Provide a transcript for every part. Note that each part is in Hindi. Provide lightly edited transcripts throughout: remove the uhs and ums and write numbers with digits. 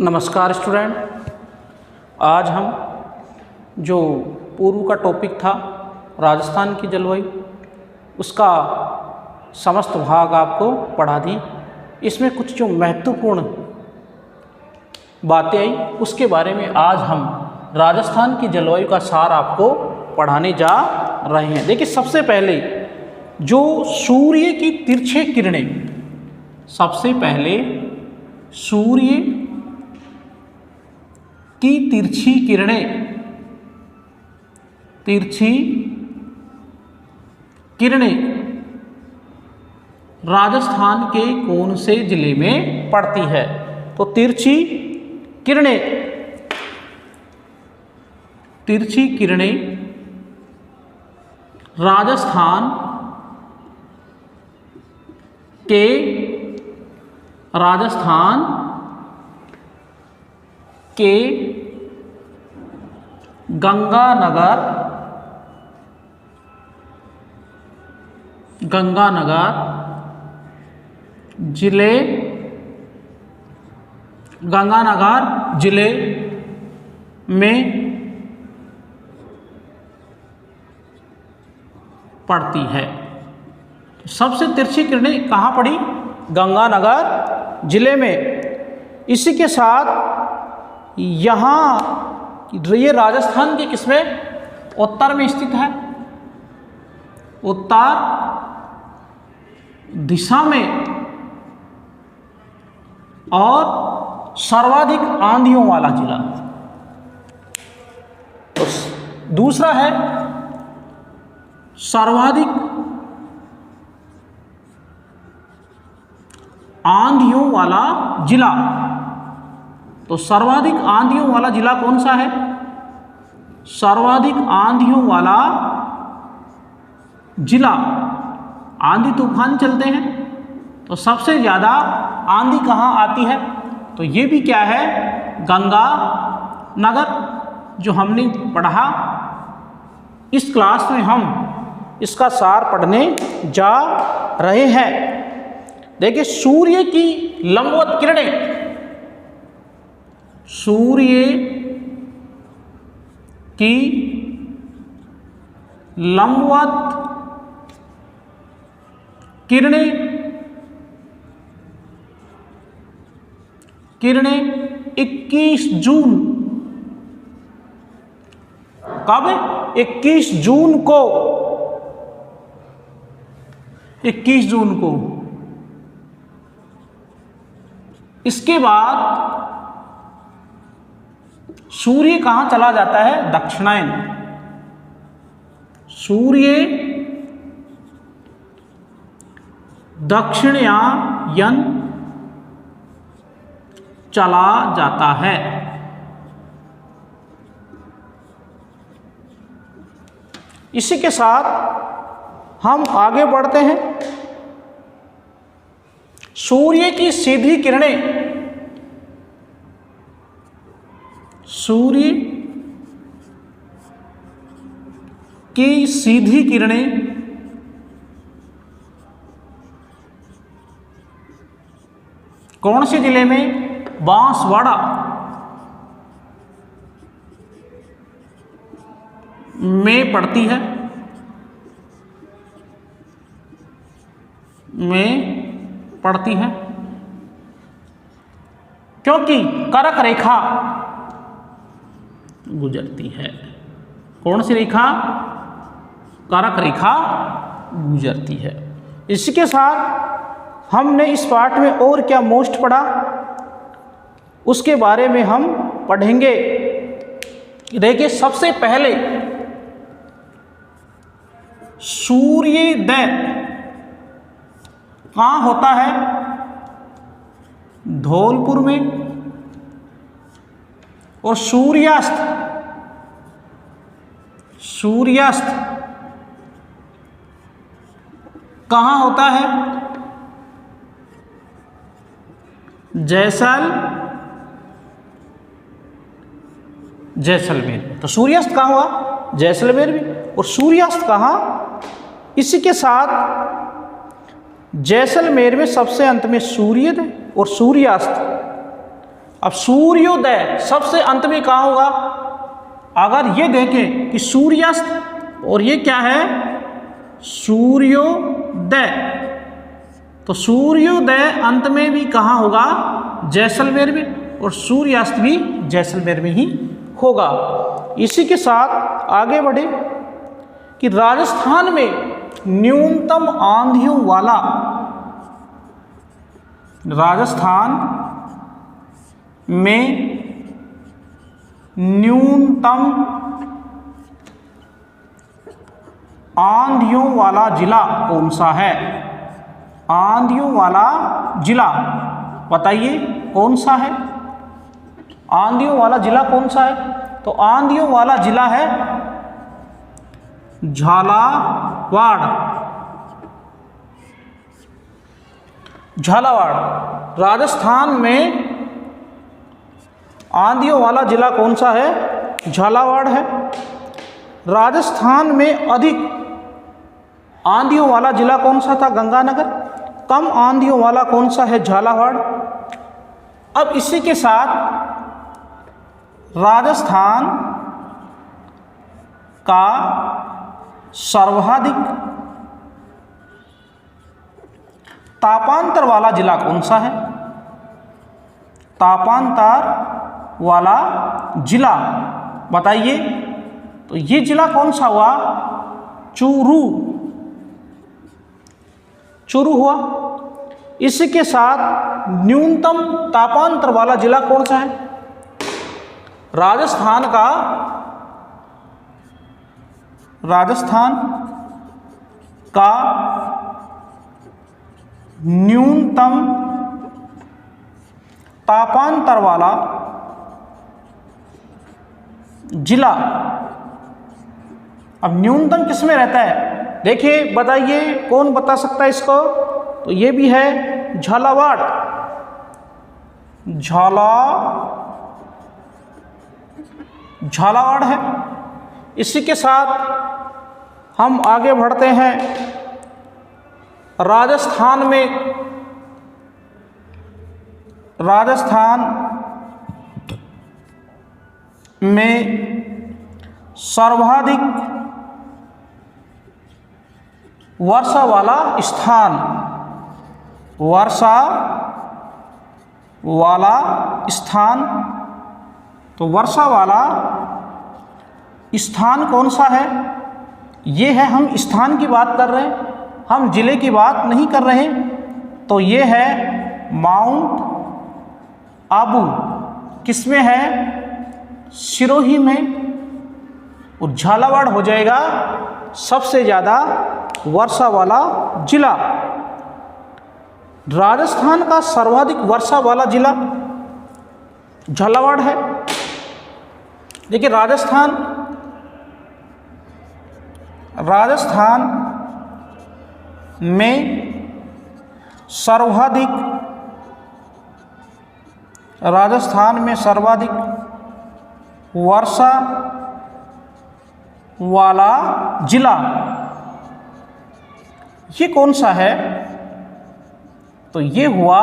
नमस्कार स्टूडेंट। आज हम जो पूर्व का टॉपिक था राजस्थान की जलवायु, उसका समस्त भाग आपको पढ़ा दी। इसमें कुछ जो महत्वपूर्ण बातें आई उसके बारे में आज हम राजस्थान की जलवायु का सार आपको पढ़ाने जा रहे हैं। देखिए, सबसे पहले जो सूर्य की तिरछे किरणें, सबसे पहले सूर्य की तिरछी किरणें राजस्थान के कौन से जिले में पड़ती है? तो तिरछी किरणें राजस्थान के गंगानगर जिले में पड़ती है। सबसे तिरछी किरणें कहाँ पड़ी? गंगानगर जिले में। इसी के साथ यहाँ ये राजस्थान के किसमें? उत्तर में स्थित है, उत्तर दिशा में, और सर्वाधिक आंधियों वाला जिला। तो दूसरा है सर्वाधिक आंधियों वाला जिला। तो सर्वाधिक आंधियों वाला जिला कौन सा है? सर्वाधिक आंधियों वाला जिला, आंधी तूफान चलते हैं तो सबसे ज़्यादा आंधी कहाँ आती है? तो ये भी क्या है? गंगानगर, जो हमने पढ़ा। इस क्लास में हम इसका सार पढ़ने जा रहे हैं। देखिए, सूर्य की लंबवत किरणें, सूर्य की लंबवत किरणें 21 जून, कब? 21 जून को, 21 जून को। इसके बाद सूर्य कहाँ चला जाता है? दक्षिणायन। सूर्य दक्षिणायन चला जाता है। इसी के साथ हम आगे बढ़ते हैं। सूर्य की सीधी किरणें, सूर्य की सीधी किरणें कौन से जिले में? बांसवाड़ा में पड़ती है, क्योंकि कर्क रेखा गुजरती है। कौन सी रेखा? कर्क रेखा गुजरती है। इसके साथ हमने इस पाठ में और क्या मोस्ट पढ़ा, उसके बारे में हम पढ़ेंगे। देखिए, सबसे पहले सूर्योदय कहाँ होता है? धौलपुर में। और सूर्यास्त कहाँ होता है? जैसलमेर। तो सूर्यास्त कहाँ हुआ? जैसलमेर में। और सूर्यास्त कहाँ? इसी के साथ जैसलमेर में सबसे अंत में सूर्योदय और सूर्यास्त अब सूर्योदय सबसे अंत में कहाँ होगा? अगर ये देखें कि सूर्यास्त और ये क्या है सूर्योदय, तो सूर्योदय अंत में भी कहाँ होगा? जैसलमेर में, और सूर्यास्त भी जैसलमेर में ही होगा। इसी के साथ आगे बढ़े कि राजस्थान में न्यूनतम आंधियों वाला, राजस्थान में न्यूनतम आंधियों वाला जिला कौन सा है? आंधियों वाला जिला बताइए कौन सा है? आंधियों वाला जिला कौन सा है? तो आंधियों वाला जिला है झालावाड़। झालावाड़ राजस्थान में आंधियों वाला जिला कौन सा है? झालावाड़ है। राजस्थान में अधिक आंधियों वाला जिला कौन सा था? गंगानगर। कम आंधियों वाला कौन सा है? झालावाड़। अब इसी के साथ राजस्थान का सर्वाधिक तापांतर वाला जिला कौन सा है? तापांतर वाला जिला बताइए। तो ये जिला कौन सा हुआ? चूरू। चूरू हुआ। इसके साथ न्यूनतम तापांतर वाला जिला कौन सा है? राजस्थान का न्यूनतम तापांतर वाला जिला। अब न्यूनतम किस में रहता है? देखिए बताइए कौन बता सकता है इसको? तो ये भी है झालावाड़। झालावाड़ है। इसी के साथ हम आगे बढ़ते हैं। राजस्थान में सर्वाधिक वर्षा वाला स्थान, वर्षा वाला स्थान, तो वर्षा वाला स्थान कौन सा है? ये है, हम स्थान की बात कर रहे हैं, हम जिले की बात नहीं कर रहे। तो ये है माउंट आबू। किस में है? सिरोही में। और झालावाड़ हो जाएगा सबसे ज़्यादा वर्षा वाला जिला। राजस्थान का सर्वाधिक वर्षा वाला जिला झालावाड़ है। देखिए राजस्थान में सर्वाधिक वर्षा वाला जिला ये कौन सा है? तो ये हुआ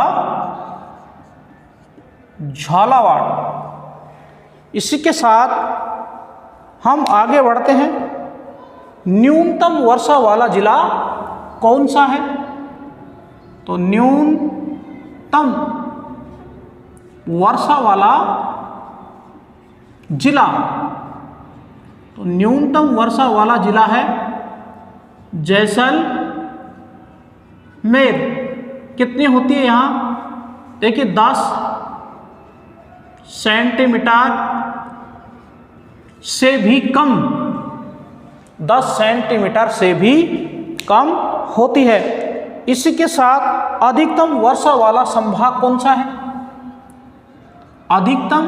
झालावाड़। इसी के साथ हम आगे बढ़ते हैं। न्यूनतम वर्षा वाला जिला कौन सा है? तो न्यूनतम वर्षा वाला जिला, तो न्यूनतम वर्षा वाला जिला है जैसलमेर। कितनी होती है यहाँ? देखिए 10 सेंटीमीटर से भी कम, 10 सेंटीमीटर से भी कम होती है। इसी के साथ अधिकतम वर्षा वाला संभाग कौन सा है? अधिकतम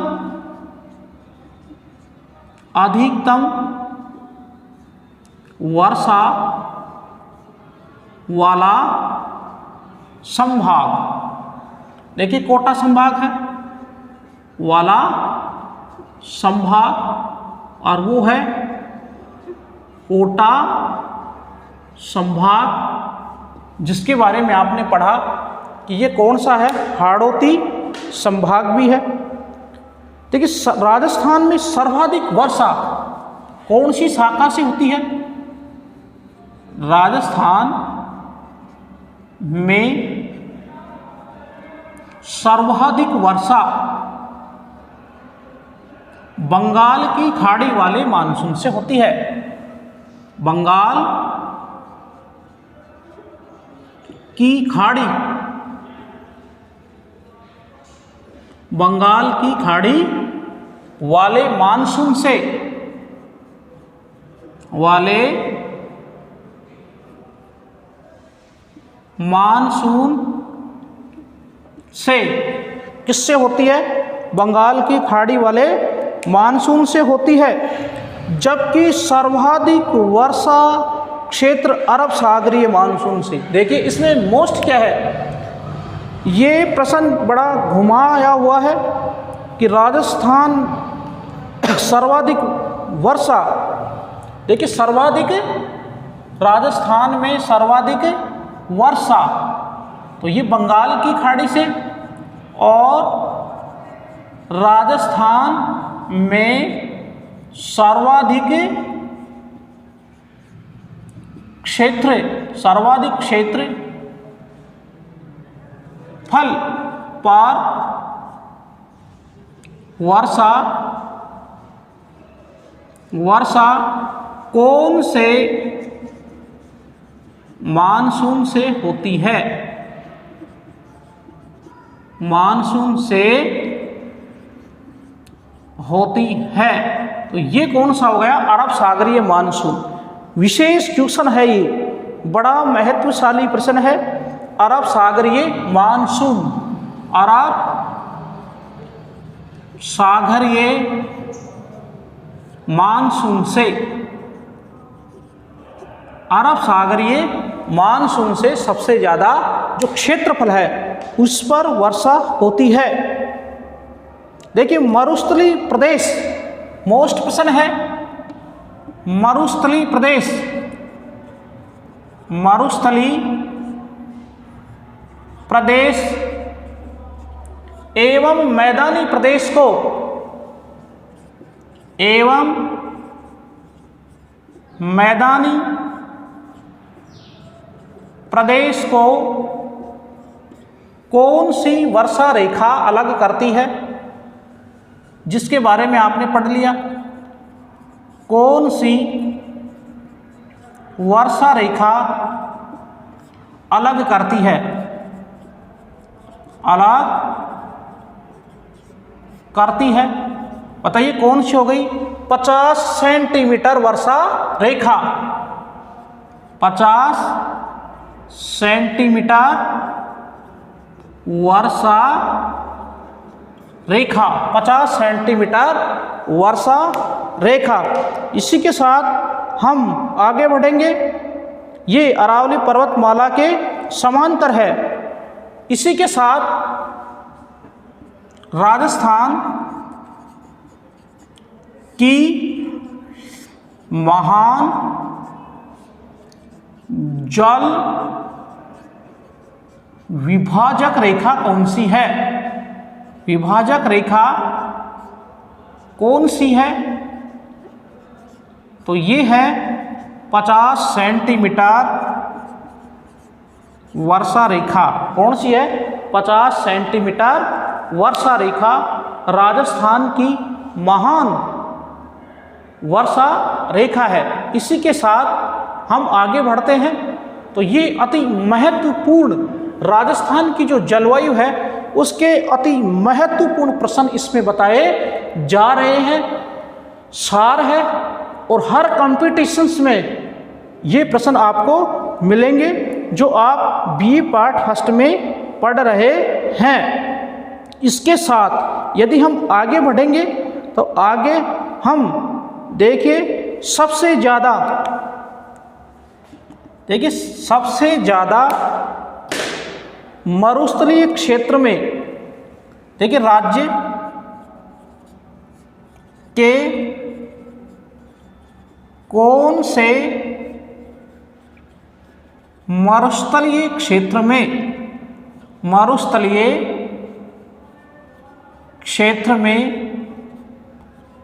वर्षा वाला संभाग, देखिए कोटा संभाग है वाला संभाग, और वो है कोटा संभाग, जिसके बारे में आपने पढ़ा कि ये कौन सा है? हाड़ौती संभाग भी है। देखिए राजस्थान में सर्वाधिक वर्षा कौन सी शाखा से होती है? राजस्थान में सर्वाधिक वर्षा बंगाल की खाड़ी वाले मानसून से होती है। बंगाल की खाड़ी, बंगाल की खाड़ी वाले मानसून से, वाले मानसून से किससे होती है? बंगाल की खाड़ी वाले मानसून से होती है। जबकि सर्वाधिक वर्षा क्षेत्र अरब सागरीय मानसून से। देखिए इसमें मोस्ट क्या है, ये प्रश्न बड़ा घुमाया हुआ है कि राजस्थान सर्वाधिक वर्षा, देखिए सर्वाधिक, राजस्थान में सर्वाधिक वर्षा तो ये बंगाल की खाड़ी से, और राजस्थान में सर्वाधिक क्षेत्र, सर्वाधिक क्षेत्र फल पर वर्षा, वर्षा कौन से मानसून से होती है? मानसून से होती है। तो ये कौन सा हो गया? अरब सागरीय मानसून। विशेष क्वेश्चन है ये, बड़ा महत्वशाली प्रश्न है। अरब सागरीय मानसून, अरब सागरीय मानसून से, अरब सागरीय मानसून से सबसे ज़्यादा जो क्षेत्रफल है उस पर वर्षा होती है। देखिए मरुस्थलीय प्रदेश मोस्ट प्रश्न है। मरुस्थलीय प्रदेश, मरुस्थलीय प्रदेश एवं मैदानी प्रदेश को, एवं मैदानी प्रदेश को कौन सी वर्षा रेखा अलग करती है? जिसके बारे में आपने पढ़ लिया। कौन सी वर्षा रेखा अलग करती है? अलग करती है, बताइए कौन सी हो गई? 50 सेंटीमीटर वर्षा रेखा, 50 सेंटीमीटर वर्षा रेखा, 50 सेंटीमीटर वर्षा रेखा। इसी के साथ हम आगे बढ़ेंगे। ये अरावली पर्वतमाला के समांतर है। इसी के साथ राजस्थान की महान जल विभाजक रेखा कौन सी है? विभाजक रेखा कौन सी है? तो ये है 50 सेंटीमीटर वर्षा रेखा। कौन सी है? 50 सेंटीमीटर वर्षा रेखा राजस्थान की महान वर्षा रेखा है। इसी के साथ हम आगे बढ़ते हैं। तो ये अति महत्वपूर्ण राजस्थान की जो जलवायु है उसके अति महत्वपूर्ण प्रश्न इसमें बताए जा रहे हैं। सार है और हर कॉम्पिटिशन्स में ये प्रश्न आपको मिलेंगे जो आप बीए पार्ट फर्स्ट में पढ़ रहे हैं। इसके साथ यदि हम आगे बढ़ेंगे तो आगे हम देखिए सबसे ज़्यादा, देखिए सबसे ज़्यादा मरुस्थलीय क्षेत्र में, देखिए राज्य के कौन से मरुस्थलीय क्षेत्र में, मरुस्थलीय क्षेत्र में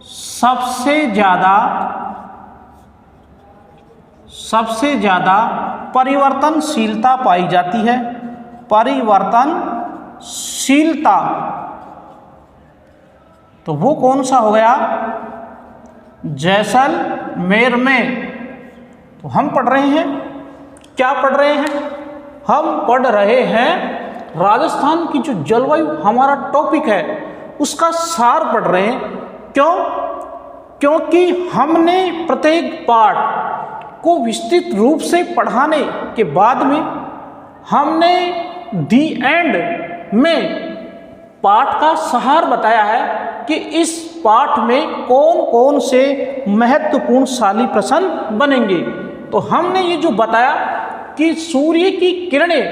सबसे ज़्यादा परिवर्तनशीलता पाई जाती है। परिवर्तनशीलता, तो वो कौन सा हो गया? जैसलमेर में। तो हम पढ़ रहे हैं, क्या पढ़ रहे हैं? हम पढ़ रहे हैं राजस्थान की जो जलवायु हमारा टॉपिक है उसका सार पढ़ रहे हैं। क्यों? क्योंकि हमने प्रत्येक पाठ को विस्तृत रूप से पढ़ाने के बाद में हमने दी एंड में पाठ का सार बताया है कि इस पाठ में कौन कौन से महत्वपूर्ण शाली प्रश्न बनेंगे। तो हमने ये जो बताया कि सूर्य की किरणें,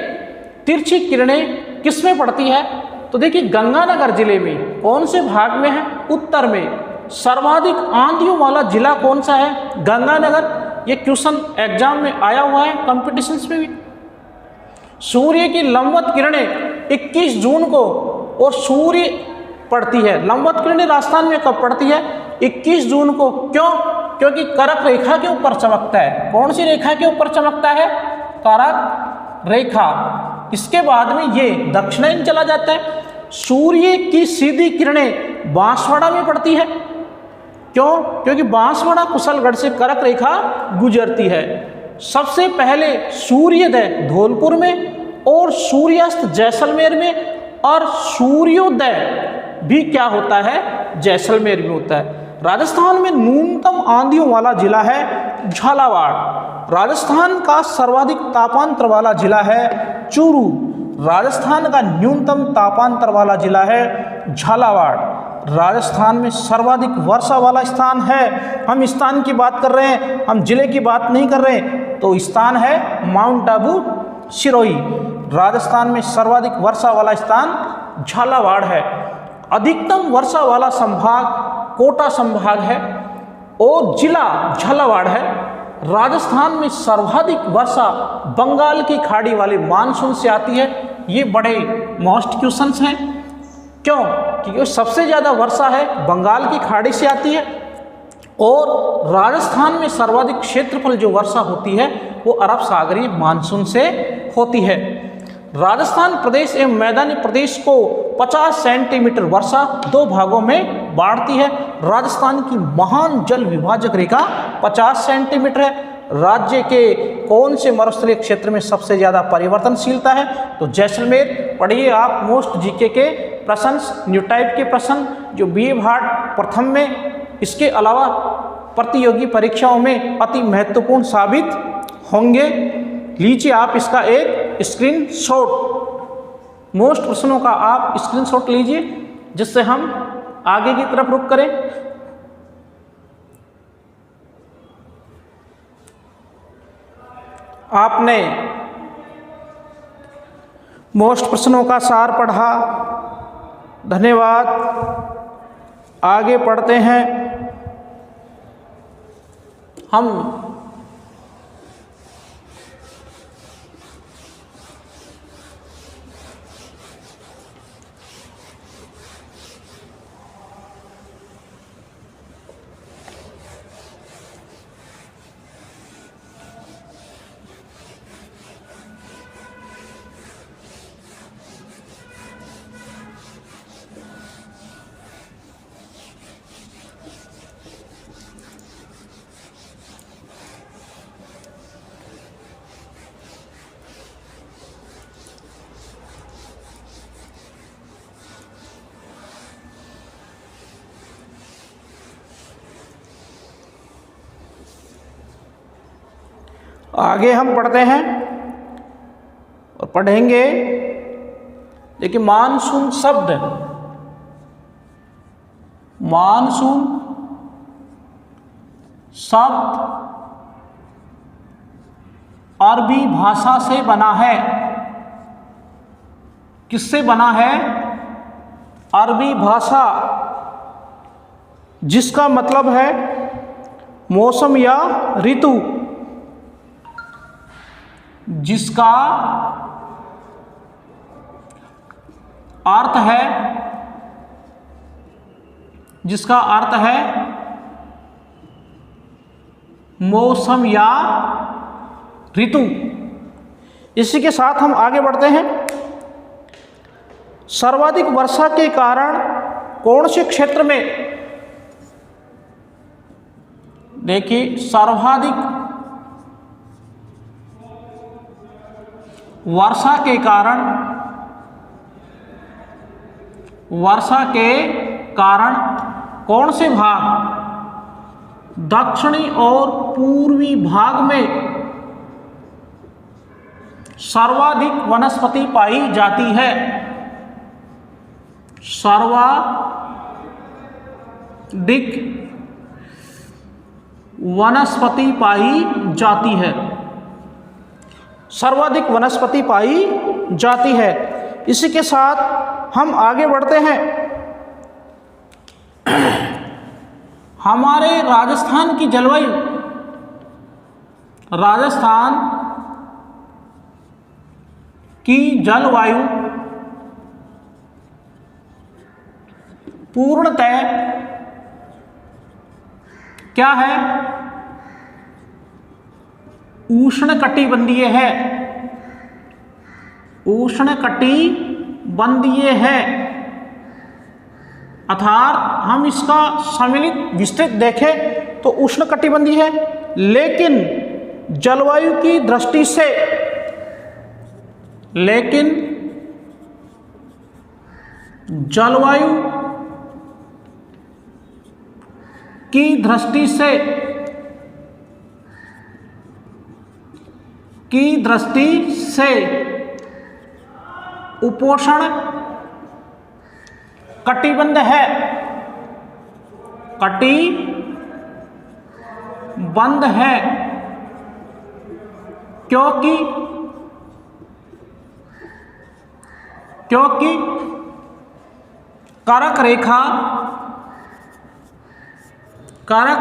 तिरछी किरणें किस में पड़ती है? तो देखिए गंगानगर जिले में कौन से भाग में है? उत्तर में। सर्वाधिक आंधियों वाला जिला कौन सा है? गंगानगर। ये क्वेश्चन एग्जाम में आया हुआ है, कॉम्पिटिशन्स में भी। सूर्य की लंबवत किरणें 21 जून को और सूर्य पड़ती है। लंबवत किरणें राजस्थान में कब पड़ती है? 21 जून को। क्यों? क्योंकि कर्क रेखा के ऊपर चमकता है। कौन सी रेखा के ऊपर चमकता है? कर्क रेखा। इसके बाद में ये दक्षिणायन चला जाता है। सूर्य की सीधी किरणें बांसवाड़ा में पड़ती है। क्यों? क्योंकि बांसवाड़ा कुशलगढ़ से कर्क रेखा गुजरती है। सबसे पहले सूर्योदय धौलपुर में और सूर्यास्त जैसलमेर में, और सूर्योदय भी क्या होता है? जैसलमेर में होता है। राजस्थान में न्यूनतम आंधियों वाला जिला है झालावाड़। राजस्थान का सर्वाधिक तापांतर वाला जिला है चूरू। राजस्थान का न्यूनतम तापांतर वाला जिला है झालावाड़। राजस्थान में सर्वाधिक वर्षा वाला स्थान है, हम स्थान की बात कर रहे हैं, हम जिले की बात नहीं कर रहे हैं, तो स्थान है माउंट आबू सिरोही। राजस्थान में सर्वाधिक वर्षा वाला स्थान झालावाड़ है। अधिकतम वर्षा वाला संभाग कोटा संभाग है और जिला झालावाड़ है। राजस्थान में सर्वाधिक वर्षा बंगाल की खाड़ी वाले मानसून से आती है। ये बड़े मोस्ट क्वेश्चंस हैं। क्यों? क्योंकि सबसे ज़्यादा वर्षा है बंगाल की खाड़ी से आती है, और राजस्थान में सर्वाधिक क्षेत्रफल जो वर्षा होती है वो अरब सागरीय मानसून से होती है। राजस्थान प्रदेश एवं मैदानी प्रदेश को 50 सेंटीमीटर वर्षा दो भागों में बांटती है। राजस्थान की महान जल विभाजक रेखा 50 सेंटीमीटर है। राज्य के कौन से मरुस्थलीय क्षेत्र में सबसे ज़्यादा परिवर्तनशीलता है? तो जैसलमेर। पढ़िए आप मोस्ट जीके के प्रश्न, न्यू टाइप के प्रश्न जो बीए भाट प्रथम में, इसके अलावा प्रतियोगी परीक्षाओं में अति महत्वपूर्ण साबित होंगे। लीजिए आप इसका एक स्क्रीनशॉट, मोस्ट प्रश्नों का आप स्क्रीनशॉट लीजिए जिससे हम आगे की तरफ रुख करें। आपने मोस्ट प्रश्नों का सार पढ़ा, धन्यवाद। आगे पढ़ते हैं हम। आगे हम पढ़ते हैं और पढ़ेंगे। देखिए मानसून शब्द, मानसून शब्द अरबी भाषा से बना है। किससे बना है? अरबी भाषा, जिसका मतलब है मौसम या ऋतु, जिसका अर्थ है मौसम या ऋतु। इसी के साथ हम आगे बढ़ते हैं। सर्वाधिक वर्षा के कारण कौन से क्षेत्र में, देखिए सर्वाधिक वर्षा के कारण कौन से भाग, दक्षिणी और पूर्वी भाग में सर्वाधिक वनस्पति पाई जाती है। सर्वाधिक वनस्पति पाई जाती है, सर्वाधिक वनस्पति पाई जाती है। इसी के साथ हम आगे बढ़ते हैं। हमारे राजस्थान की जलवायु, राजस्थान की जलवायु पूर्णतः क्या है, उष्णकटिबंधीय है, उष्णकटिबंधीय है। अर्थात हम इसका सम्मिलित विस्तृत देखें तो उष्णकटिबंधीय है, लेकिन जलवायु की दृष्टि से, जलवायु की दृष्टि से उपोष्ण कटिबंध है, कटिबंध है, क्योंकि कर्क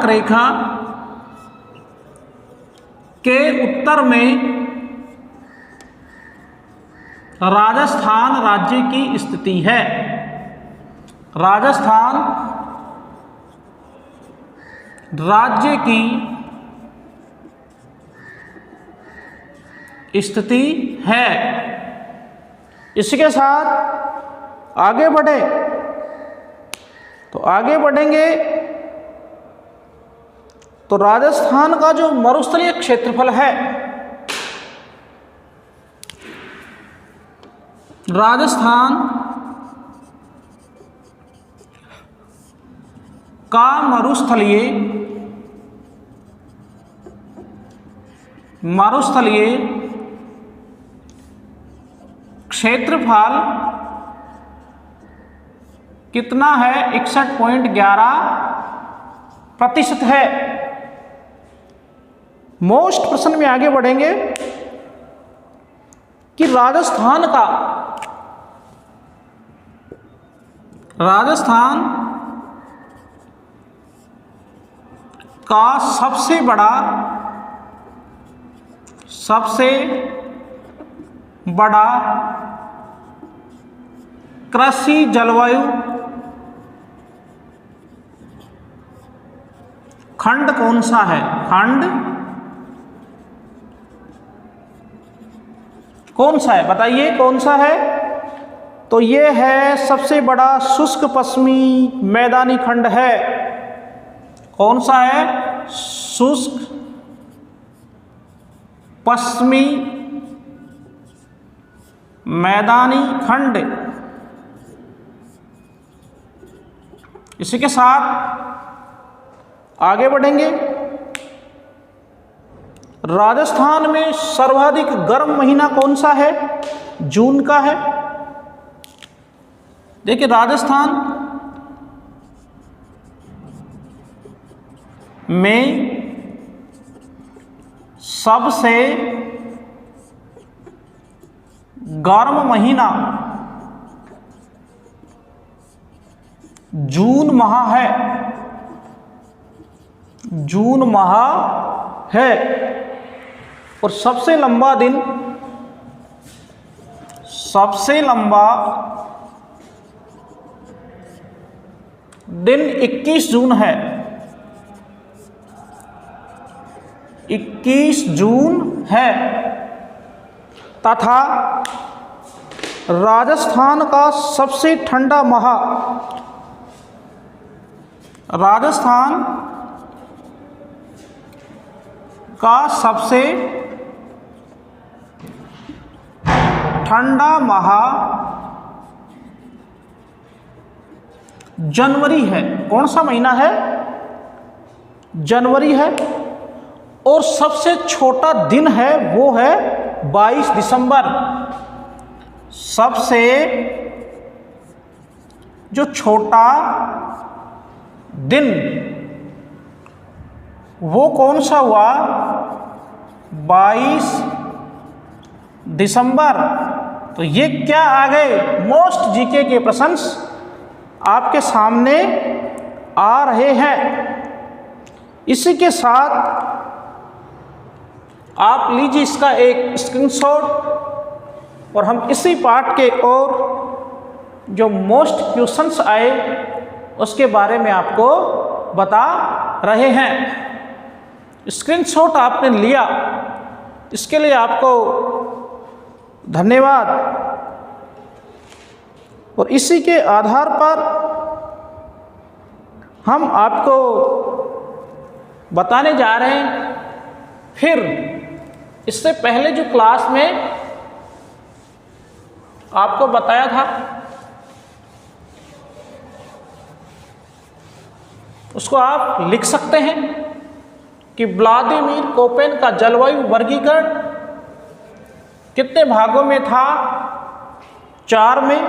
रेखा के उत्तर में राजस्थान राज्य की स्थिति है। राजस्थान राज्य की स्थिति है। इसके साथ आगे बढ़े तो आगे बढ़ेंगे तो राजस्थान का जो मरुस्थलीय क्षेत्रफल है, राजस्थान का मरुस्थलीय क्षेत्रफल कितना है, 61.11% है। मोस्ट प्रश्न में आगे बढ़ेंगे कि राजस्थान का सबसे बड़ा कृषि जलवायु खंड कौन सा है, खंड कौन सा है, बताइए कौन सा है। तो ये है सबसे बड़ा शुष्क पश्चिमी मैदानी खंड है। कौन सा है, शुष्क पश्चिमी मैदानी खंड। इसी के साथ आगे बढ़ेंगे। राजस्थान में सर्वाधिक गर्म महीना कौन सा है, जून का है। देखिए राजस्थान में सबसे गर्म महीना जून माह है, जून माह है। और सबसे लंबा 21 जून है। 21 जून है तथा राजस्थान का सबसे ठंडा माह राजस्थान का सबसे ठंडा माह जनवरी है। कौन सा महीना है? जनवरी है। और सबसे छोटा दिन है वो है 22 दिसंबर। सबसे जो छोटा दिन वो कौन सा हुआ? 22 दिसंबर। तो ये क्या आ गए? मोस्ट जीके के प्रश्न आपके सामने आ रहे हैं। इसी के साथ आप लीजिए इसका एक स्क्रीनशॉट और हम इसी पार्ट के और जो मोस्ट क्वेश्चंस आए उसके बारे में आपको बता रहे हैं। स्क्रीनशॉट आपने लिया, इसके लिए आपको धन्यवाद। और इसी के आधार पर हम आपको बताने जा रहे हैं। फिर इससे पहले जो क्लास में आपको बताया था उसको आप लिख सकते हैं कि व्लादिमीर कोपेन का जलवायु वर्गीकरण कितने भागों में था? 4 में।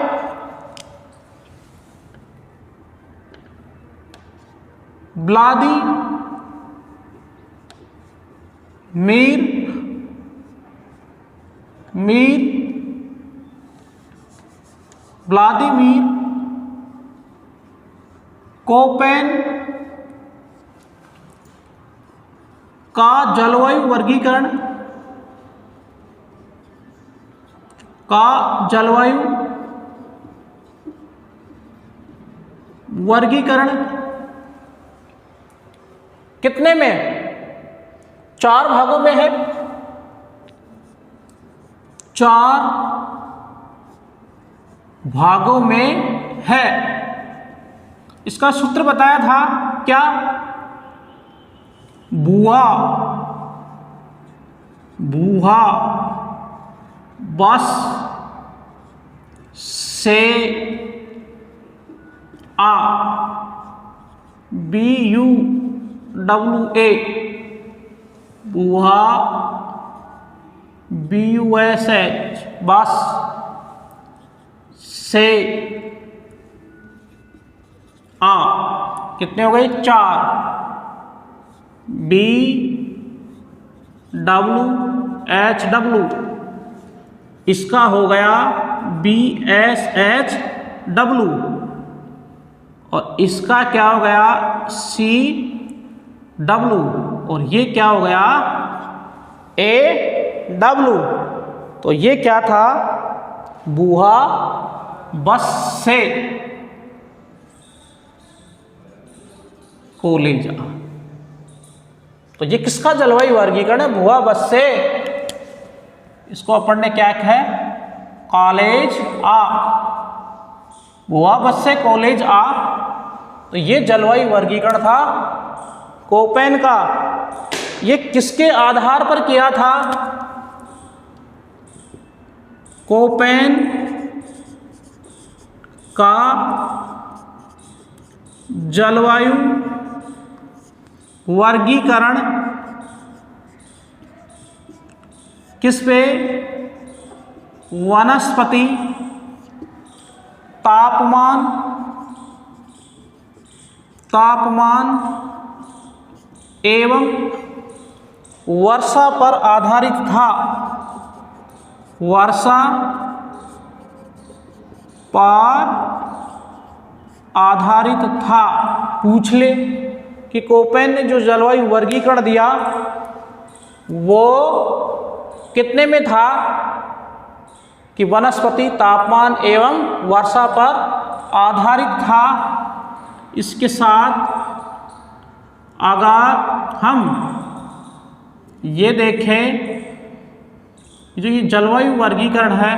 व्लादिमीर कोपेन का जलवायु वर्गीकरण कितने में? 4 भागों में है। 4 भागों में है। इसका सूत्र बताया था क्या? बुआ बस से आ BUWA बुआ BUSH बस से आ कितने हो गए? 4। BWHW इसका हो गया BSHW और इसका क्या हो गया? CW और ये क्या हो गया? AW। तो ये क्या था? बुआ बस से कॉलेज। तो ये किसका जलवायु वर्गीकरण है? बुआ बस से। इसको अपन ने क्या है? कॉलेज आ। बुआ बस से कॉलेज आ। तो ये जलवायु वर्गीकरण था कोपेन का। ये किसके आधार पर किया था? कोपेन का जलवायु वर्गीकरण किस पे? वनस्पति तापमान एवं वर्षा पर आधारित था। वर्षा पर आधारित था। पूछ ले कि कोपेन ने जो जलवायु वर्गीकरण दिया वो कितने में था? कि वनस्पति तापमान एवं वर्षा पर आधारित था। इसके साथ अगर हम ये देखें, जो ये जलवायु वर्गीकरण है,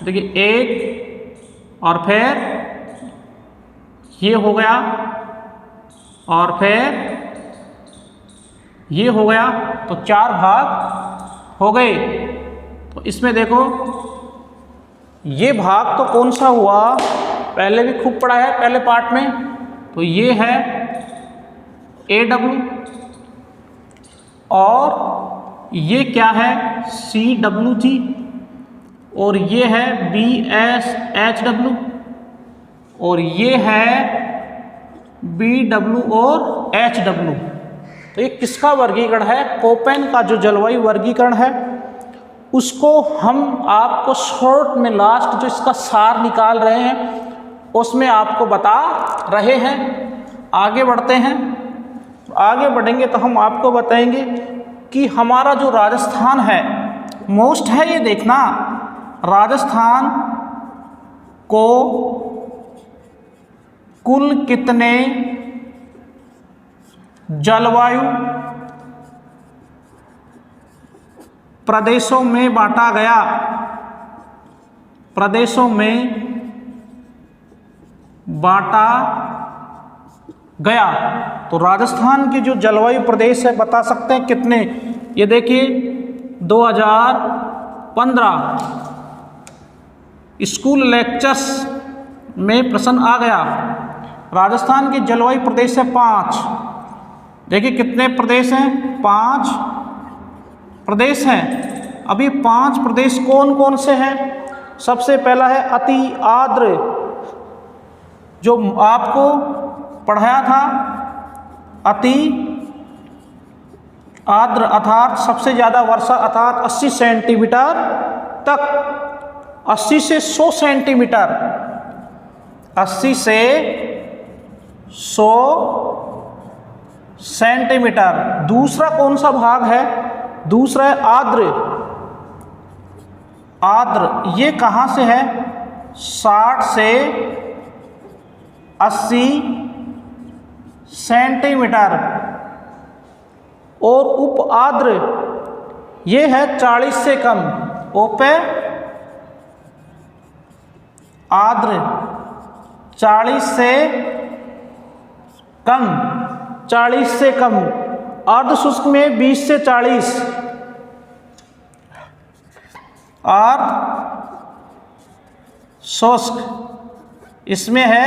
देखिए एक और फिर ये हो गया और फिर ये हो गया, तो 4 भाग हो गए। तो इसमें देखो ये भाग तो कौन सा हुआ, पहले भी खूब पढ़ा है पहले पार्ट में, तो ये है AW और ये क्या है CWG और ये है BSHW और ये है BW और HW। तो ये किसका वर्गीकरण है, कोपेन का जो जलवायु वर्गीकरण है, उसको हम आपको शॉर्ट में लास्ट जो इसका सार निकाल रहे हैं उसमें आपको बता रहे हैं। आगे बढ़ते हैं, आगे बढ़ेंगे तो हम आपको बताएंगे कि हमारा जो राजस्थान है, मोस्ट है ये देखना, राजस्थान को कुल कितने जलवायु प्रदेशों में बांटा गया, प्रदेशों में बांटा गया। तो राजस्थान के जो जलवायु प्रदेश है बता सकते हैं कितने, ये देखिए 2015 स्कूल लेक्चर्स में प्रश्न आ गया, राजस्थान के जलवायु प्रदेश है 5। देखिए कितने प्रदेश हैं, 5 प्रदेश हैं। अभी 5 प्रदेश कौन कौन से हैं, सबसे पहला है अति आर्द्र, जो आपको पढ़ाया था, अति आर्द्र अर्थात सबसे ज़्यादा वर्षा अर्थात 80 सेंटीमीटर तक, 80 से 100 सेंटीमीटर, 80 से 100 सेंटीमीटर। दूसरा कौन सा भाग है, दूसरा है आर्द्र। आर्द्र ये कहाँ से है, 60 से 80 सेंटीमीटर। और उप आर्द्र ये है 40 से कम, उप आर्द्र 40 से कम, 40 से कम। अर्ध शुष्क में 20 से 40, अर्ध शुष्क इसमें है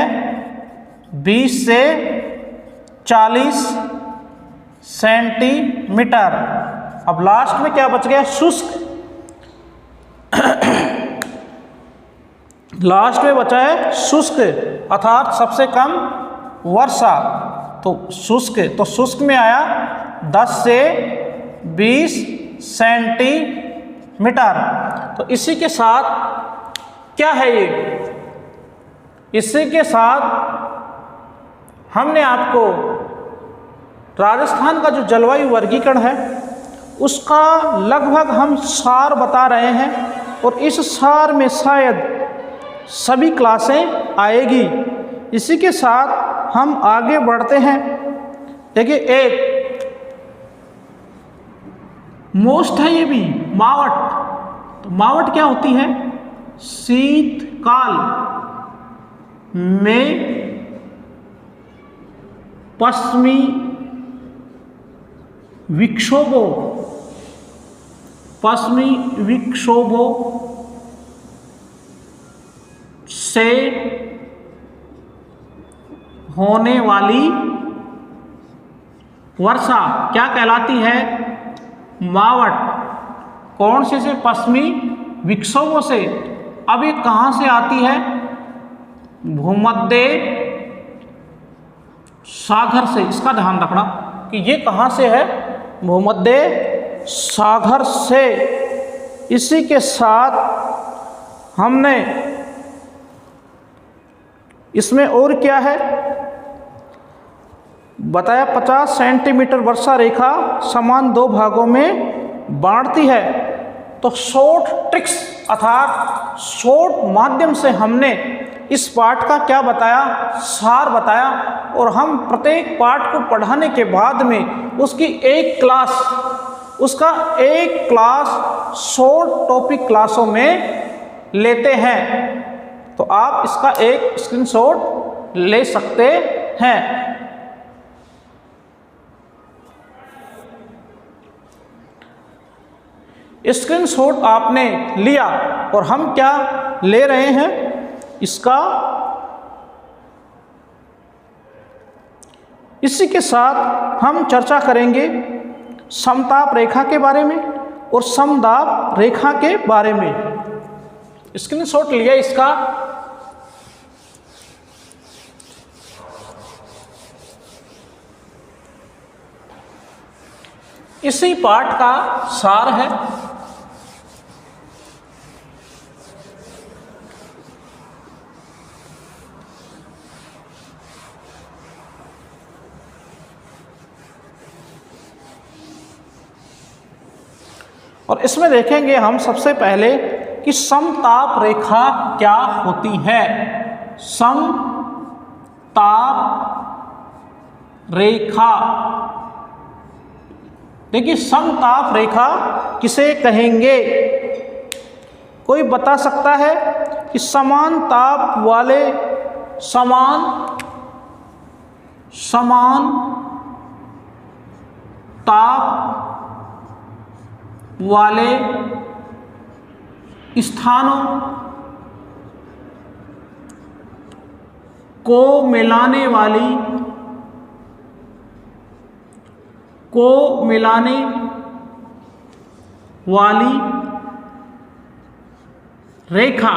20 से 40 सेंटीमीटर। अब लास्ट में क्या बच गया, शुष्क। लास्ट में बचा है शुष्क अर्थात सबसे कम वर्षा। तो शुष्क में आया 10 से 20 सेंटीमीटर। तो इसी के साथ क्या है ये, इसी के साथ हमने आपको राजस्थान का जो जलवायु वर्गीकरण है उसका लगभग हम सार बता रहे हैं, और इस सार में शायद सभी क्लासें आएगी। इसी के साथ हम आगे बढ़ते हैं। देखिए एक मोस्ट है ये भी, मावट। तो मावट क्या होती है, शीतकाल में पश्चिमी विक्षोभों से होने वाली वर्षा क्या कहलाती है, मावट। कौन से पश्चिमी विक्षोभों से। अब ये कहाँ से आती है, भूमध्य सागर से। इसका ध्यान रखना कि ये कहाँ से है, भूमध्य सागर से। इसी के साथ हमने इसमें और क्या है बताया, 50 सेंटीमीटर वर्षा रेखा समान 2 भागों में बांटती है। तो शॉर्ट ट्रिक्स अर्थात शॉर्ट माध्यम से हमने इस पाठ का क्या बताया, सार बताया। और हम प्रत्येक पाठ को पढ़ाने के बाद में उसकी एक क्लास उसका एक क्लास शॉर्ट टॉपिक क्लासों में लेते हैं। तो आप इसका एक स्क्रीनशॉट ले सकते हैं। स्क्रीनशॉट आपने लिया और हम क्या ले रहे हैं, इसका इसी के साथ हम चर्चा करेंगे समताप रेखा के बारे में और समदाब रेखा के बारे में। स्क्रीनशॉट लिया इसका। इसी पाठ का सार है। और इसमें देखेंगे हम सबसे पहले कि समताप रेखा क्या होती है। समताप रेखा, देखिए समताप रेखा किसे कहेंगे? कोई बता सकता है कि समान ताप वाले समान ताप वाले स्थानों को मिलाने वाली रेखा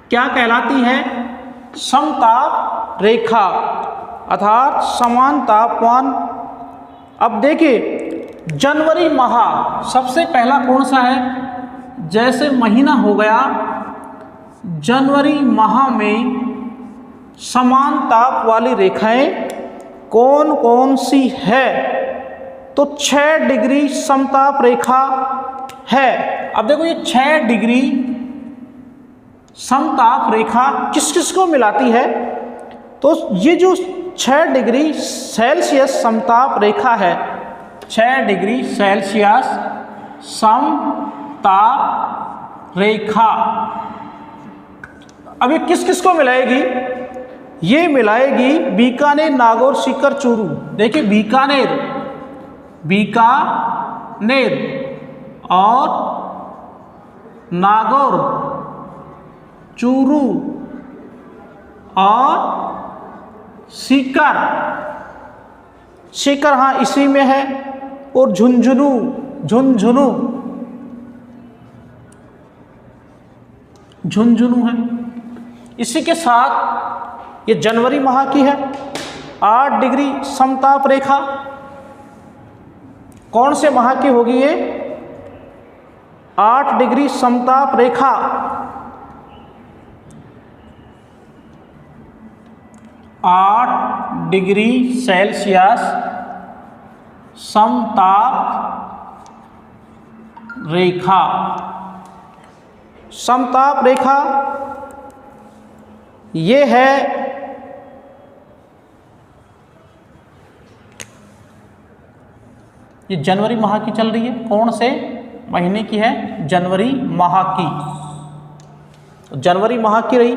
क्या कहलाती है? समताप रेखा अर्थात समान तापमान। अब देखिए जनवरी माह सबसे पहला कौन सा है? जैसे महीना हो गया, जनवरी माह में समान ताप वाली रेखाएं कौन कौन सी है? तो 6 डिग्री समताप रेखा है। अब देखो ये 6 डिग्री समताप रेखा किस किस को मिलाती है? तो ये जो 6 डिग्री सेल्सियस समताप रेखा है, 6 डिग्री सेल्सियस समताप रेखा, अब ये किस किस को मिलाएगी? ये मिलाएगी बीकानेर, नागौर, सीकर, चूरू। देखिए बीकानेर और नागौर, चूरू और सीकर हाँ इसी में है, और झुंझुनू है। इसी के साथ ये जनवरी माह की है 8 डिग्री समताप रेखा। कौन से माह की होगी ये? 8 डिग्री समताप रेखा। 8 डिग्री सेल्सियस समताप रेखा। समताप रेखा ये है ये जनवरी माह की चल रही है। कौन से महीने की है? जनवरी माह की। जनवरी माह की रही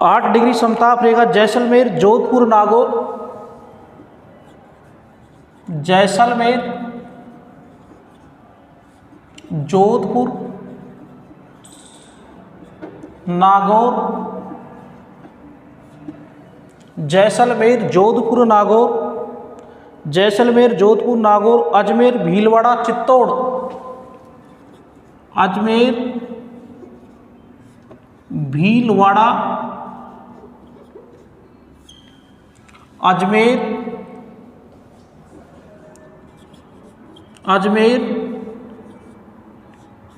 8 डिग्री समताप रेखा। जैसलमेर, जोधपुर, नागौर, जैसलमेर, जोधपुर, नागौर, जैसलमेर, जोधपुर, नागौर, जैसलमेर, जोधपुर, नागौर, अजमेर, भीलवाड़ा, चित्तौड़, अजमेर, भीलवाड़ा, अजमेर,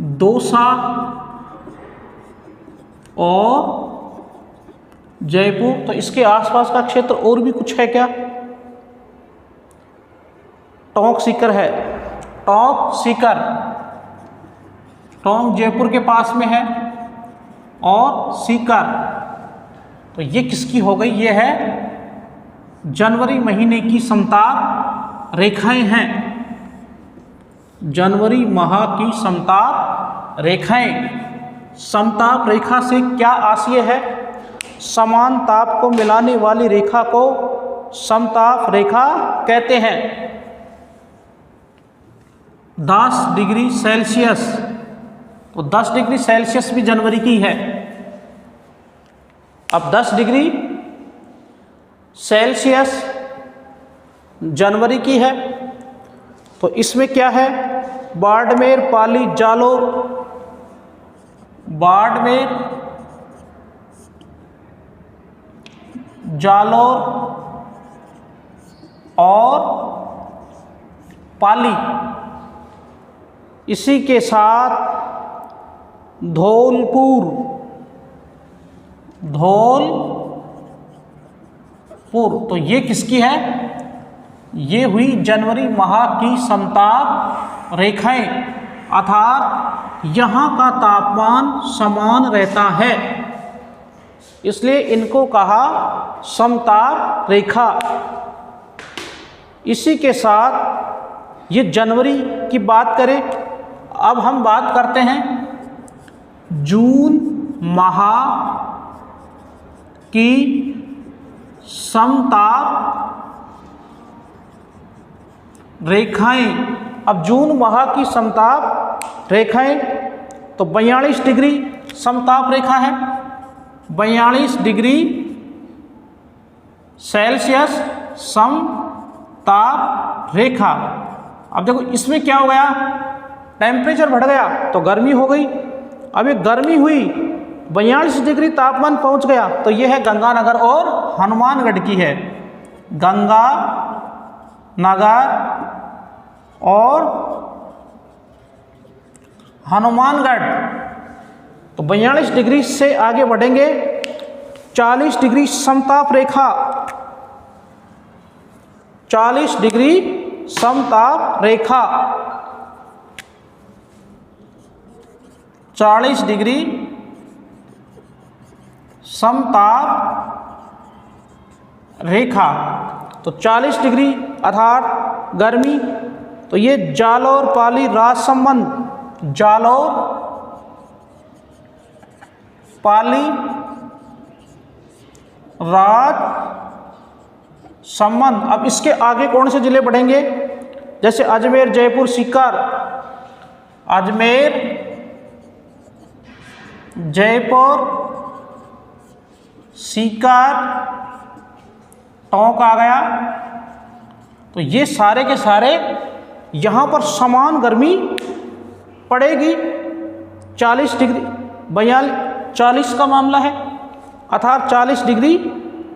दौसा और जयपुर। तो इसके आसपास का क्षेत्र और भी कुछ है क्या? टोंक सीकर है। टोंक जयपुर के पास में है और सीकर। तो ये किसकी हो गई? ये है जनवरी महीने की समताप रेखाएं हैं। जनवरी माह की समताप रेखाएं। समताप रेखा से क्या आशय है? समान ताप को मिलाने वाली रेखा को समताप रेखा कहते हैं। 10 डिग्री सेल्सियस, तो 10 डिग्री सेल्सियस भी जनवरी की है। अब 10 डिग्री सेल्सियस जनवरी की है, तो इसमें क्या है? बाड़मेर, पाली, जालोर, बाड़मेर, जालोर और पाली, इसी के साथ धौलपुर, तो ये किसकी है? ये हुई जनवरी माह की समताप रेखाएं, अर्थात यहाँ का तापमान समान रहता है, इसलिए इनको कहा समताप रेखा। इसी के साथ ये जनवरी की बात करें, अब हम बात करते हैं जून माह की समताप रेखाएं। अब जून माह की समताप रेखाएं, तो 42 डिग्री समताप रेखा है, 42 डिग्री सेल्सियस समताप रेखा। अब देखो इसमें क्या हो गया? टेम्परेचर बढ़ गया तो गर्मी हो गई। अब ये गर्मी हुई, 42 डिग्री तापमान पहुंच गया, तो ये है गंगानगर और हनुमानगढ़ की है। गंगानगर और हनुमानगढ़। तो 42 डिग्री से आगे बढ़ेंगे, 40 डिग्री समताप रेखा, 40 डिग्री समताप रेखा, 40 डिग्री समताप रेखा। तो 40 डिग्री अर्थात गर्मी, तो ये जालोर, पाली, राजसमंद, जालोर, पाली, राजसमंद। अब इसके आगे कौन से जिले बढ़ेंगे? जैसे अजमेर, जयपुर, सीकर, अजमेर, जयपुर, सीकर, टोंक आ गया। तो ये सारे के सारे यहाँ पर समान गर्मी पड़ेगी। 40 डिग्री 40 का मामला है, अर्थात 40 डिग्री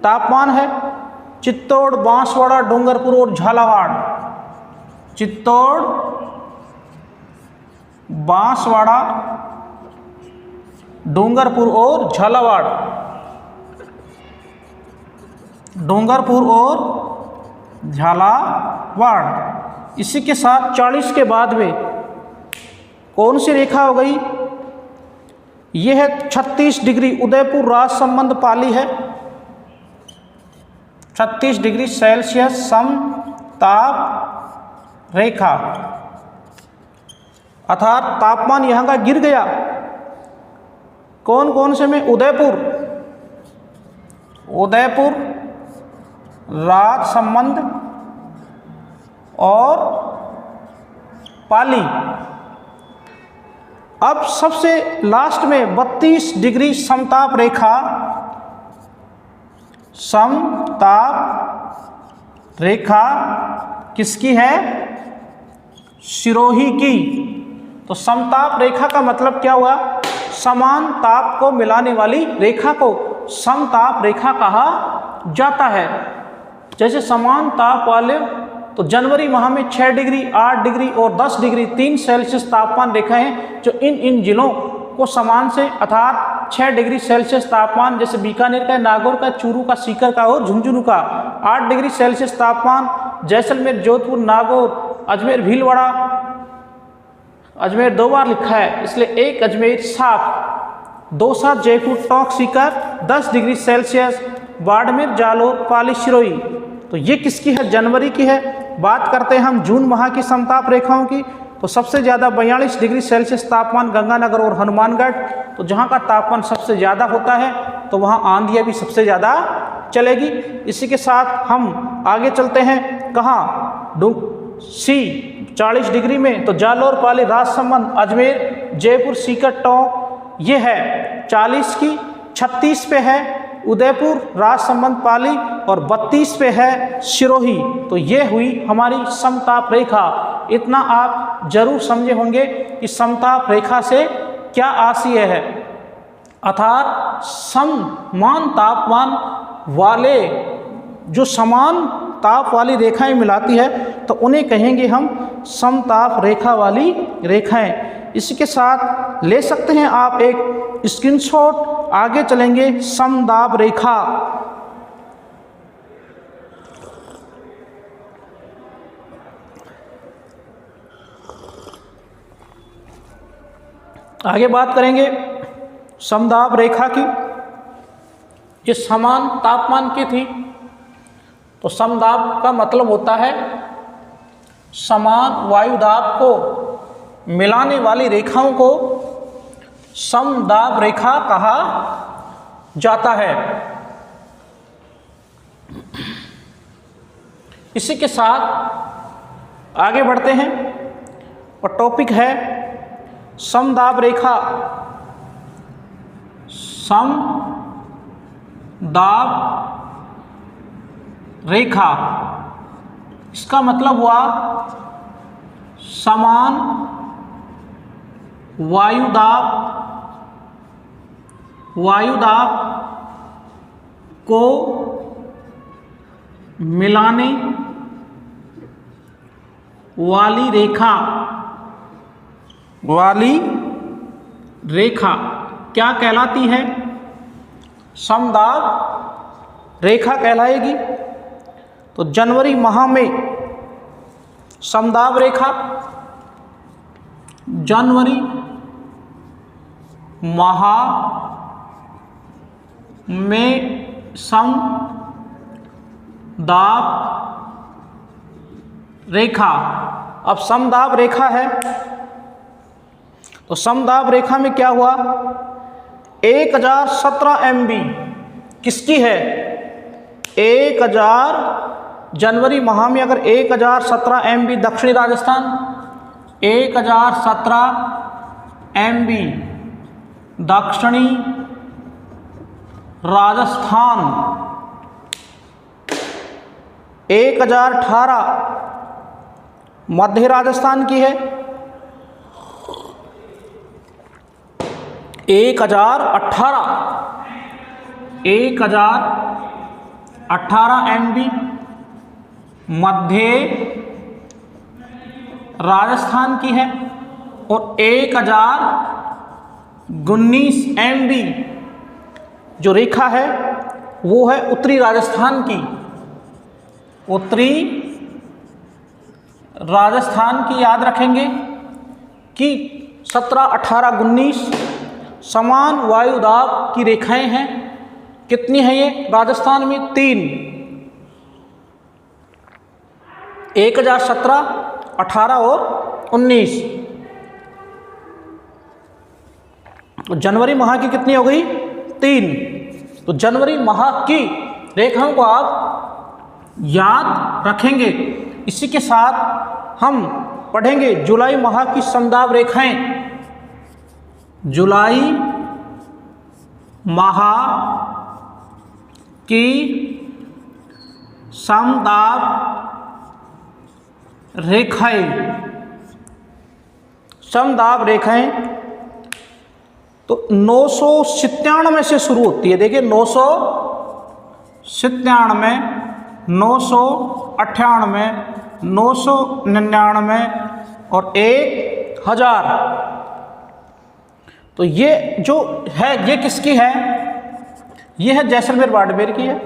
तापमान है। चित्तौड़, बांसवाड़ा, डूंगरपुर और झालावाड़, चित्तौड़, बांसवाड़ा, डूंगरपुर और झालावाड़, डूंगरपुर और झालावाड़। इसी के साथ 40 के बाद में कौन सी रेखा हो गई? यह है 36 डिग्री उदयपुर, राजसमंद, पाली है। 36 डिग्री सेल्सियस समताप रेखा, अर्थात तापमान यहाँ का गिर गया। कौन कौन से में? उदयपुर, राजसमंद और पाली। अब सबसे लास्ट में 32 डिग्री समताप रेखा, समताप रेखा किसकी है? सिरोही की। तो समताप रेखा का मतलब क्या हुआ? समान ताप को मिलाने वाली रेखा को समताप रेखा कहा जाता है। जैसे समान ताप वाले, तो जनवरी माह में 6 डिग्री, 8 डिग्री और 10 डिग्री 3 सेल्सियस तापमान रेखाएं जो इन जिलों को समान से, अर्थात 6 डिग्री सेल्सियस तापमान, जैसे बीकानेर का, नागौर का, चूरू का, सीकर का और झुंझुनू का। 8 डिग्री सेल्सियस तापमान जैसलमेर, जोधपुर, नागौर, अजमेर, भीलवाड़ा। अजमेर 2 बार लिखा है इसलिए 1 अजमेर साफ, 2 7 जयपुर, टोंक, सीकर। 10 डिग्री सेल्सियस बाड़मेर, जालोर, पाली, सिरोही। तो ये किसकी है? जनवरी की है। बात करते हैं हम जून माह की समताप रेखाओं की। तो सबसे ज़्यादा 42 डिग्री सेल्सियस तापमान गंगानगर और हनुमानगढ़। तो जहाँ का तापमान सबसे ज़्यादा होता है तो वहाँ आंधियाँ भी सबसे ज़्यादा चलेगी। इसी के साथ हम आगे चलते हैं, कहाँ, सी 40 डिग्री में, तो जालौर, पाली, राजसमंद, अजमेर, जयपुर, सीकर, टोंक ये है 40 की। 36 पे है उदयपुर, राजसमंद, पाली और 32 पे है सिरोही। तो ये हुई हमारी समताप रेखा। इतना आप जरूर समझे होंगे कि समताप रेखा से क्या आशय है, अर्थात समान तापमान वाले जो समान ताप वाली रेखाएं मिलाती है तो उन्हें कहेंगे हम समताप रेखा वाली रेखाएं। इसके साथ ले सकते हैं आप एक स्क्रीनशॉट। आगे चलेंगे, समदाब रेखा। आगे बात करेंगे समदाब रेखा की। ये समान तापमान की थी, तो समदाब का मतलब होता है समान वायुदाब को मिलाने वाली रेखाओं को समदाब रेखा कहा जाता है। इसी के साथ आगे बढ़ते हैं और टॉपिक है समदाब रेखा। समदाब रेखा इसका मतलब हुआ समान वायुदाब को मिलाने वाली रेखा क्या कहलाती है? समदाब रेखा कहलाएगी। तो जनवरी माह में समदाब रेखा, जनवरी माह में समदाब रेखा। अब समदाब रेखा है तो समदाब रेखा में क्या हुआ, 1017 MB किसकी है? 1000 जनवरी माह में अगर 1017 MB दक्षिणी राजस्थान, 1017 MB दक्षिणी राजस्थान, 1018 मध्य राजस्थान की है, 1018 MB मध्य राजस्थान की है और 1019 MB जो रेखा है वो है उत्तरी राजस्थान की। उत्तरी राजस्थान की याद रखेंगे कि 17, 18, 19 समान वायुदाब की रेखाएं हैं। कितनी है ये राजस्थान में? 3, 1017, 18 और 19। तो जनवरी माह की कितनी हो गई? 3। तो जनवरी माह की रेखाओं को आप याद रखेंगे। इसी के साथ हम पढ़ेंगे जुलाई माह की समदाब रेखाएं। जुलाई माह की समदाब रेखाएं, समदाब रेखाएं तो 997 से शुरू होती है। देखिए 997, 998, 999 और 1000। तो ये जो है ये किसकी है? ये है जैसलमेर बाड़मेर की है,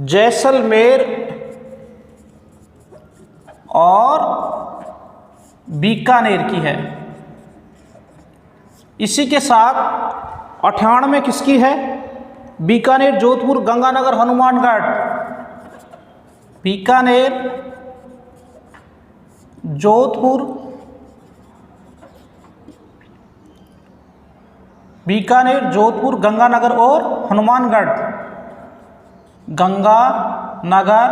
जैसलमेर और बीकानेर की है। इसी के साथ 98 किसकी है? बीकानेर, जोधपुर, गंगानगर, हनुमानगढ़। बीकानेर जोधपुर, बीकानेर, जोधपुर, गंगानगर और हनुमानगढ़। गंगानगर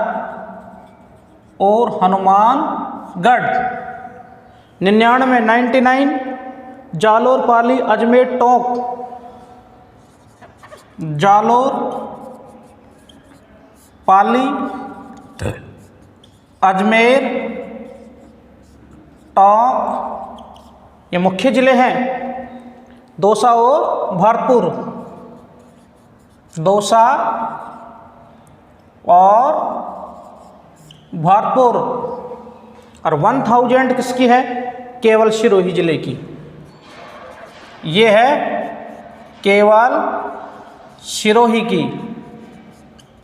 और हनुमानगढ़। 99, 99 जालोर, पाली, अजमेर, टोंक। जालोर, पाली, अजमेर, टोंक ये मुख्य जिले हैं। दौसा और भरतपुर। दौसा और भरतपुर। और 1000 किसकी है? केवल सिरोही जिले की। ये है केवल सिरोही की,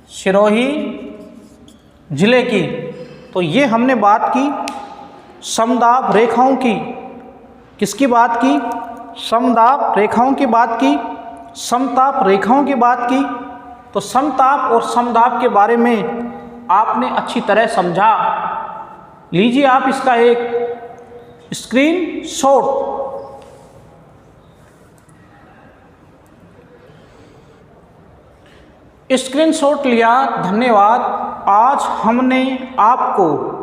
सिरोही जिले की। तो ये हमने बात की समदाब रेखाओं की। किसकी बात की? समदाब रेखाओं की बात की, समताप रेखाओं की बात की। तो समताप और समदाब के बारे में आपने अच्छी तरह समझा। लीजिए आप इसका एक स्क्रीनशॉट। स्क्रीनशॉट लिया, धन्यवाद। आज हमने आपको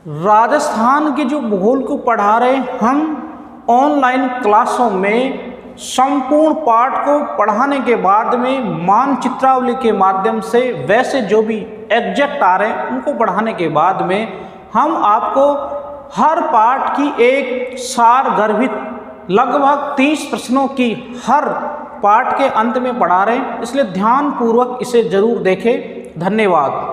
राजस्थान के जो भूगोल को पढ़ा रहे हम ऑनलाइन क्लासों में संपूर्ण पाठ को पढ़ाने के बाद में मानचित्रावली के माध्यम से वैसे जो भी एग्जैक्ट आ रहे हैं उनको पढ़ाने के बाद में हम आपको हर पाठ की एक सार गर्भित लगभग 30 प्रश्नों की हर पाठ के अंत में पढ़ा रहे हैं। इसलिए ध्यानपूर्वक इसे जरूर देखें। धन्यवाद।